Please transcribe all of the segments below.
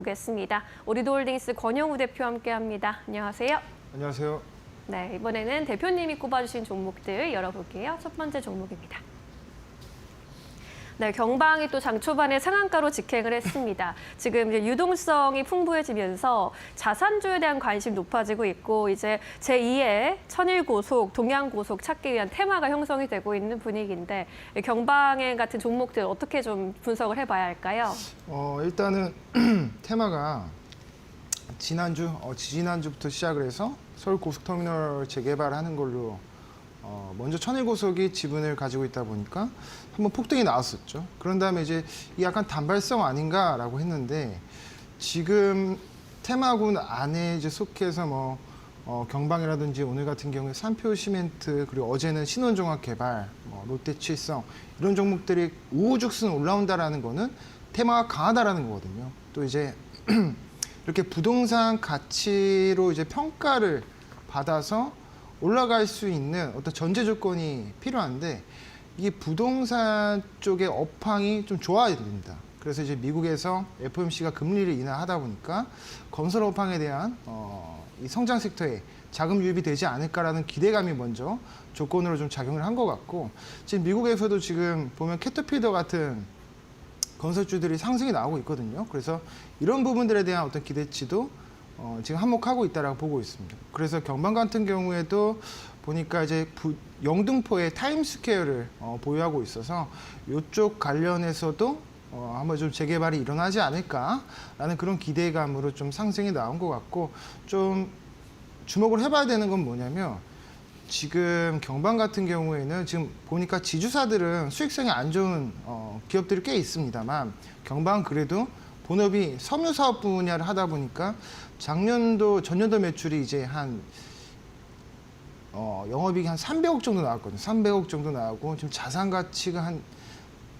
보겠습니다. 오리도홀딩스 권영우 대표 함께합니다. 안녕하세요. 안녕하세요. 네, 이번에는 대표님이 꼽아주신 종목들 열어볼게요. 첫 번째 종목입니다. 네, 경방이 또 장 초반에 상한가로 직행을 했습니다. 지금 이제 유동성이 풍부해지면서 자산주에 대한 관심 높아지고 있고 이제 제2의 천일고속, 동양고속 찾기 위한 테마가 형성이 되고 있는 분위기인데 경방에 같은 종목들 어떻게 좀 분석을 해봐야 할까요? 일단은 테마가 지지난주부터 시작을 해서 서울 고속터미널 재개발하는 걸로 먼저 천일고속이 지분을 가지고 있다 보니까 한번 폭등이 나왔었죠. 그런 다음에 이제 이 약간 단발성 아닌가라고 했는데 지금 테마군 안에 이제 속해서 경방이라든지 오늘 같은 경우에 삼표시멘트 그리고 어제는 신원종합개발, 롯데칠성 이런 종목들이 우후죽순 올라온다라는 거는 테마가 강하다라는 거거든요. 또 이제 이렇게 부동산 가치로 이제 평가를 받아서 올라갈 수 있는 어떤 전제 조건이 필요한데 이게 부동산 쪽의 업황이 좀 좋아야 됩니다. 그래서 이제 미국에서 FOMC가 금리를 인하하다 보니까 건설 업황에 대한 이 성장 섹터에 자금 유입이 되지 않을까라는 기대감이 먼저 조건으로 좀 작용을 한 것 같고 지금 미국에서도 지금 보면 캐터필더 같은 건설주들이 상승이 나오고 있거든요. 그래서 이런 부분들에 대한 어떤 기대치도 지금 한몫하고 있다라고 보고 있습니다. 그래서 경방 같은 경우에도 보니까 이제 영등포에 타임스퀘어를 보유하고 있어서 이쪽 관련해서도 한번 좀 재개발이 일어나지 않을까라는 그런 기대감으로 좀 상승이 나온 것 같고 좀 주목을 해봐야 되는 건 뭐냐면 지금 경방 같은 경우에는 지금 보니까 지주사들은 수익성이 안 좋은 기업들이 꽤 있습니다만 경방 그래도 본업이 섬유 사업 분야를 하다 보니까 전년도 매출이 이제 영업이익이 한 300억 정도 나왔거든요. 300억 정도 나오고 지금 자산 가치가 한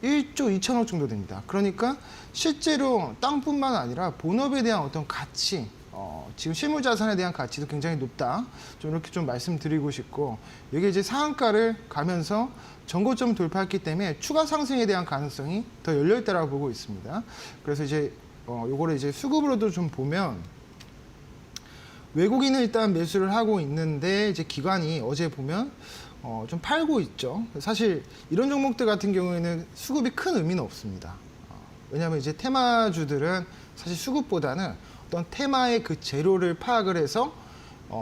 1조 2천억 정도 됩니다. 그러니까 실제로 땅뿐만 아니라 본업에 대한 어떤 가치, 지금 실물 자산에 대한 가치도 굉장히 높다. 좀 이렇게 좀 말씀드리고 싶고 이게 이제 상한가를 가면서 전고점 돌파했기 때문에 추가 상승에 대한 가능성이 더 열려 있다라고 보고 있습니다. 그래서 이제 요거를 이제 수급으로도 좀 보면 외국인은 일단 매수를 하고 있는데 이제 기관이 어제 보면 좀 팔고 있죠. 사실 이런 종목들 같은 경우에는 수급이 큰 의미는 없습니다. 왜냐하면 이제 테마주들은 사실 수급보다는 어떤 테마의 그 재료를 파악을 해서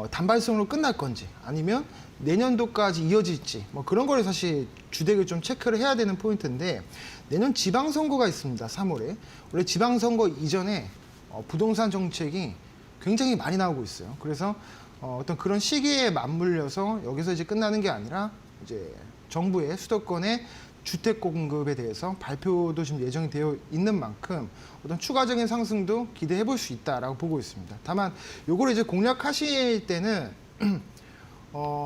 단발성으로 끝날 건지 아니면 내년도까지 이어질지 그런 거를 사실 주택을 좀 체크를 해야 되는 포인트인데 내년 지방선거가 있습니다. 3월에. 원래 지방선거 이전에 부동산 정책이 굉장히 많이 나오고 있어요. 그래서 어떤 그런 시기에 맞물려서 여기서 이제 끝나는 게 아니라 이제 정부의 수도권의 주택 공급에 대해서 발표도 지금 예정이 되어 있는 만큼 어떤 추가적인 상승도 기대해 볼 수 있다라고 보고 있습니다. 다만 요거를 이제 공략하실 때는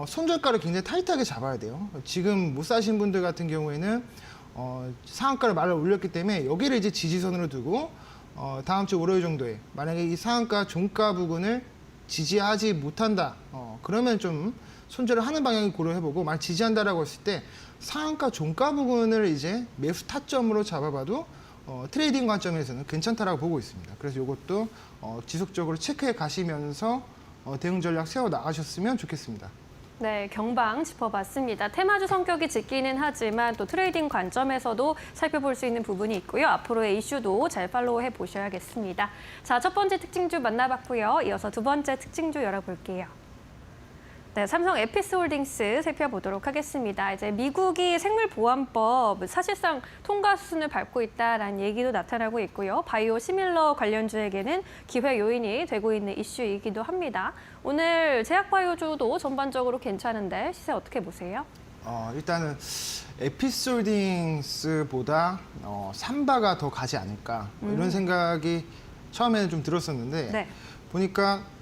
손절가를 굉장히 타이트하게 잡아야 돼요. 지금 못 사신 분들 같은 경우에는 상한가를 말을 올렸기 때문에 여기를 이제 지지선으로 두고 다음 주 월요일 정도에 만약에 이 상한가 종가 부근을 지지하지 못한다. 그러면 좀 손절을 하는 방향을 고려해보고 만약 지지한다라고 했을 때 상한가 종가 부근을 이제 매수 타점으로 잡아봐도 트레이딩 관점에서는 괜찮다라고 보고 있습니다. 그래서 이것도 지속적으로 체크해 가시면서 대응 전략 세워 나가셨으면 좋겠습니다. 네, 경방 짚어봤습니다. 테마주 성격이 짙기는 하지만 또 트레이딩 관점에서도 살펴볼 수 있는 부분이 있고요. 앞으로의 이슈도 잘 팔로우해 보셔야겠습니다. 자, 첫 번째 특징주 만나봤고요. 이어서 두 번째 특징주 열어볼게요. 네, 삼성 에피스홀딩스 살펴보도록 하겠습니다. 이제 미국이 생물보안법 사실상 통과 수순을 밟고 있다라는 얘기도 나타나고 있고요. 바이오 시밀러 관련주에게는 기회 요인이 되고 있는 이슈이기도 합니다. 오늘 제약바이오주도 전반적으로 괜찮은데 시세 어떻게 보세요? 일단은 에피스홀딩스보다 삼바가 더 가지 않을까 이런 생각이 처음에는 좀 들었었는데 네. 보니까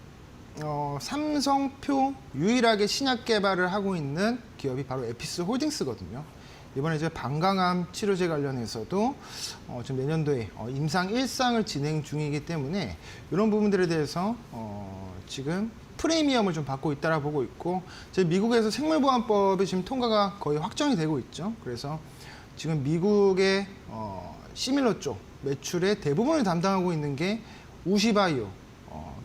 삼성표 유일하게 신약 개발을 하고 있는 기업이 바로 에피스홀딩스거든요. 이번에 이제 방광암 치료제 관련해서도 지금 내년도에 임상 1상을 진행 중이기 때문에 이런 부분들에 대해서 지금 프리미엄을 좀 받고 있다라 보고 있고 지금 미국에서 생물보안법이 지금 통과가 거의 확정이 되고 있죠. 그래서 지금 미국의 시밀러 쪽 매출의 대부분을 담당하고 있는 게 우시바이오,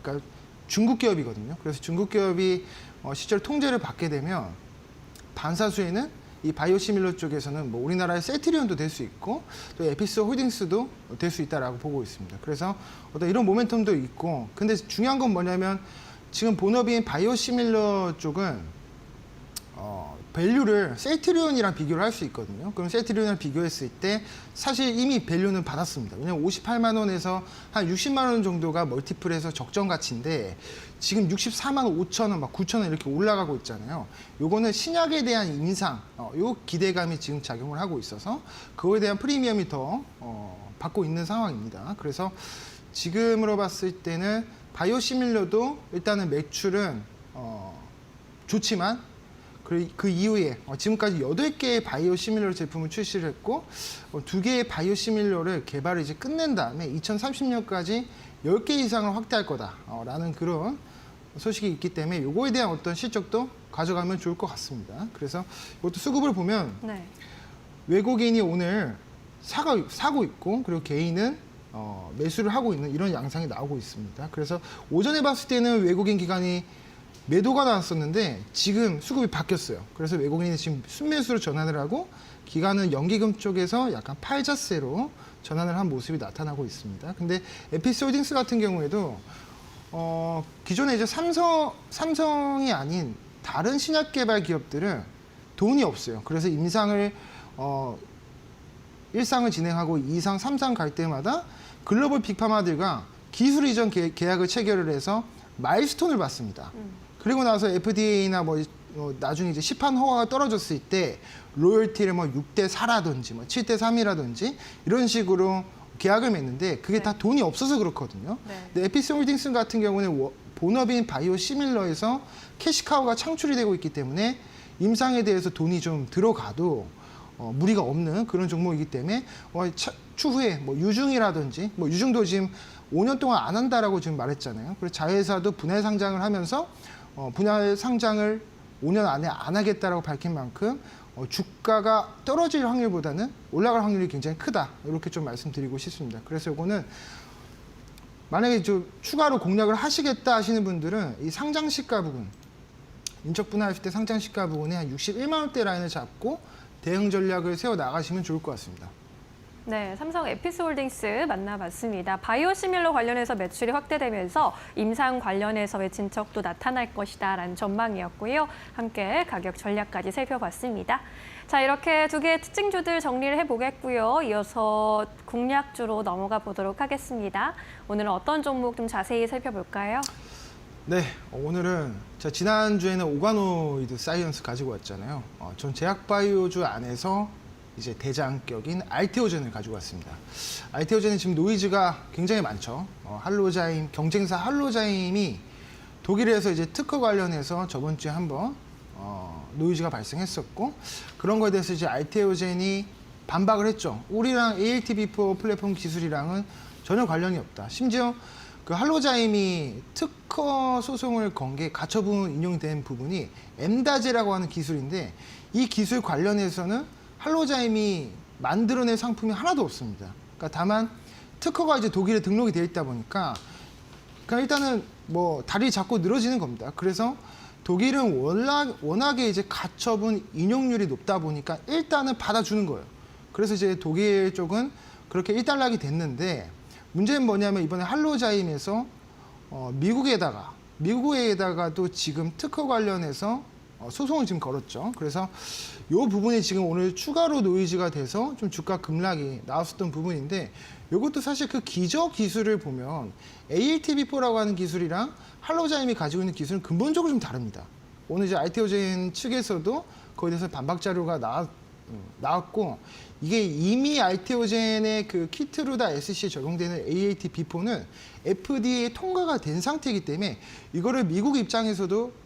그러니까 중국 기업이거든요. 그래서 중국 기업이 실제로 통제를 받게 되면 반사수에는 이 바이오시밀러 쪽에서는 뭐 우리나라의 셀트리온도 될 수 있고 또 에피스 홀딩스도 될 수 있다라고 보고 있습니다. 그래서 어떤 이런 모멘텀도 있고, 근데 중요한 건 뭐냐면 지금 본업인 바이오시밀러 쪽은 밸류를 셀트리온이랑 비교를 할 수 있거든요. 그럼 셀트리온이랑 비교했을 때 사실 이미 밸류는 받았습니다. 왜냐면 58만 원에서 한 60만 원 정도가 멀티플에서 적정 가치인데 지금 64만 5천 원, 막 9천 원 이렇게 올라가고 있잖아요. 요거는 신약에 대한 인상, 요 기대감이 지금 작용을 하고 있어서 그거에 대한 프리미엄이 더 받고 있는 상황입니다. 그래서 지금으로 봤을 때는 바이오시밀러도 일단은 매출은 좋지만 그 이후에 지금까지 8개의 바이오시밀러 제품을 출시를 했고 2개의 바이오시밀러를 개발을 이제 끝낸 다음에 2030년까지 10개 이상을 확대할 거다라는 그런 소식이 있기 때문에 요거에 대한 어떤 실적도 가져가면 좋을 것 같습니다. 그래서 이것도 수급을 보면 네. 외국인이 오늘 사고 있고 그리고 개인은 매수를 하고 있는 이런 양상이 나오고 있습니다. 그래서 오전에 봤을 때는 외국인 기관이 매도가 나왔었는데 지금 수급이 바뀌었어요. 그래서 외국인이 지금 순매수로 전환을 하고 기관은 연기금 쪽에서 약간 팔자세로 전환을 한 모습이 나타나고 있습니다. 근데 에피스 홀딩스 같은 경우에도 기존에 이제 삼성이 아닌 다른 신약 개발 기업들은 돈이 없어요. 그래서 임상을 1상을 진행하고 2상, 3상 갈 때마다 글로벌 빅파마들과 기술 이전 계약을 체결을 해서 마일스톤을 받습니다. 그리고 나서 FDA나 나중에 이제 시판 허가가 떨어졌을 때 로열티를 6대 4라든지 7대 3이라든지 이런 식으로 계약을 맺는데 그게 다 돈이 없어서 그렇거든요. 근데 에피스 홀딩스 같은 경우는 본업인 바이오시밀러에서 캐시카우가 창출이 되고 있기 때문에 임상에 대해서 돈이 좀 들어가도 무리가 없는 그런 종목이기 때문에 추후에 유중이라든지 유중도 지금 5년 동안 안 한다라고 지금 말했잖아요. 그래서 자회사도 분할 상장을 하면서 분할 상장을 5년 안에 안 하겠다라고 밝힌 만큼 주가가 떨어질 확률보다는 올라갈 확률이 굉장히 크다. 이렇게 좀 말씀드리고 싶습니다. 그래서 이거는 만약에 좀 추가로 공략을 하시겠다 하시는 분들은 이 상장 시가 부분, 인적 분할했을 때 상장 시가 부분에 한 61만 원대 라인을 잡고 대응 전략을 세워 나가시면 좋을 것 같습니다. 네, 삼성 에피스홀딩스 만나봤습니다. 바이오시밀러 관련해서 매출이 확대되면서 임상 관련해서의 진척도 나타날 것이다라는 전망이었고요. 함께 가격 전략까지 살펴봤습니다. 자, 이렇게 두 개의 특징주들 정리를 해보겠고요. 이어서 공략주로 넘어가 보도록 하겠습니다. 오늘은 어떤 종목 좀 자세히 살펴볼까요? 네, 오늘은 지난주에는 오가노이드 사이언스 가지고 왔잖아요. 전 제약바이오주 안에서 이제 대장격인 알테오젠을 가지고 왔습니다. 알테오젠은 지금 노이즈가 굉장히 많죠. 할로자임, 경쟁사 할로자임이 독일에서 이제 특허 관련해서 저번 주에 한번 노이즈가 발생했었고 그런 거에 대해서 이제 알테오젠이 반박을 했죠. 우리랑 ALTB4 플랫폼 기술이랑은 전혀 관련이 없다. 심지어 그 할로자임이 특허 소송을 건 게 가처분 인용된 부분이 엠다제라고 하는 기술인데 이 기술 관련해서는 할로자임이 만들어낸 상품이 하나도 없습니다. 그러니까 다만 특허가 이제 독일에 등록이 되어 있다 보니까 일단은 다리 잡고 늘어지는 겁니다. 그래서 독일은 워낙에 이제 가처분 인용률이 높다 보니까 일단은 받아주는 거예요. 그래서 이제 독일 쪽은 그렇게 일단락이 됐는데 문제는 뭐냐면 이번에 할로자임에서 미국에다가도 지금 특허 관련해서 소송을 지금 걸었죠. 그래서 이 부분이 지금 오늘 추가로 노이즈가 돼서 좀 주가 급락이 나왔었던 부분인데 이것도 사실 그 기저 기술을 보면 ALTB4라고 하는 기술이랑 할로자임이 가지고 있는 기술은 근본적으로 좀 다릅니다. 오늘 이제 알테오젠 측에서도 거기에 대해서 반박 자료가 나왔고 이게 이미 알테오젠의 그 키트루다 SC에 적용되는 ALTB4는 FDA 통과가 된 상태이기 때문에 이거를 미국 입장에서도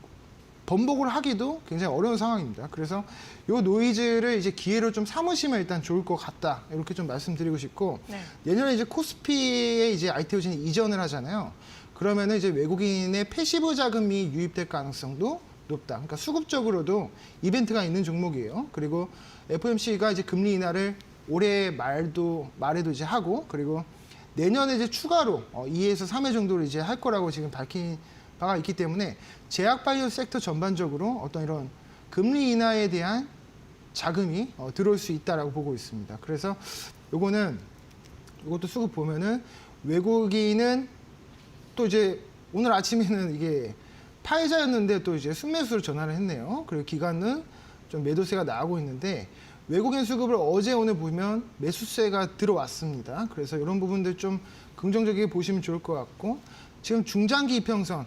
번복을 하기도 굉장히 어려운 상황입니다. 그래서 이 노이즈를 이제 기회로 좀 삼으시면 일단 좋을 것 같다. 이렇게 좀 말씀드리고 싶고 내년에 이제 코스피에 이제 알테오젠이 이전을 하잖아요. 그러면은 이제 외국인의 패시브 자금이 유입될 가능성도 높다. 그러니까 수급적으로도 이벤트가 있는 종목이에요. 그리고 FOMC가 이제 금리 인하를 올해 말에도 이제 하고 그리고 내년에 이제 추가로 2에서 3회 정도를 이제 할 거라고 지금 밝힌 바가 있기 때문에 제약바이오 섹터 전반적으로 어떤 이런 금리 인하에 대한 자금이 들어올 수 있다라고 보고 있습니다. 그래서 이것도 수급 보면은 외국인은 또 이제 오늘 아침에는 이게 파이자였는데 또 이제 순매수로 전환을 했네요. 그리고 기관은 좀 매도세가 나오고 있는데 외국인 수급을 어제 오늘 보면 매수세가 들어왔습니다. 그래서 이런 부분들 좀 긍정적이게 보시면 좋을 것 같고 지금 중장기 이평선,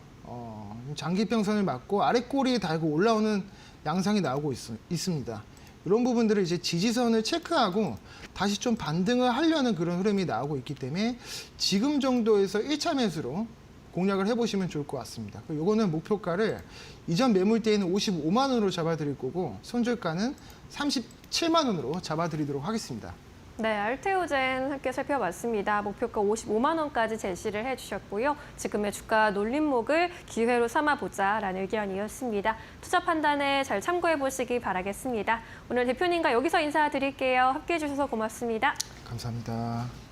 장기 이평선을 맞고 아래 꼬리에 달고 올라오는 양상이 나오고 있습니다. 이런 부분들을 이제 지지선을 체크하고 다시 좀 반등을 하려는 그런 흐름이 나오고 있기 때문에 지금 정도에서 1차 매수로 공략을 해보시면 좋을 것 같습니다. 요거는 목표가를 이전 매물대에는 55만 원으로 잡아드릴 거고 손절가는 37만 원으로 잡아드리도록 하겠습니다. 네, 알테오젠 함께 살펴봤습니다. 목표가 55만 원까지 제시를 해주셨고요. 지금의 주가 놀림목을 기회로 삼아보자라는 의견이었습니다. 투자 판단에 잘 참고해보시기 바라겠습니다. 오늘 대표님과 여기서 인사드릴게요. 함께해 주셔서 고맙습니다. 감사합니다.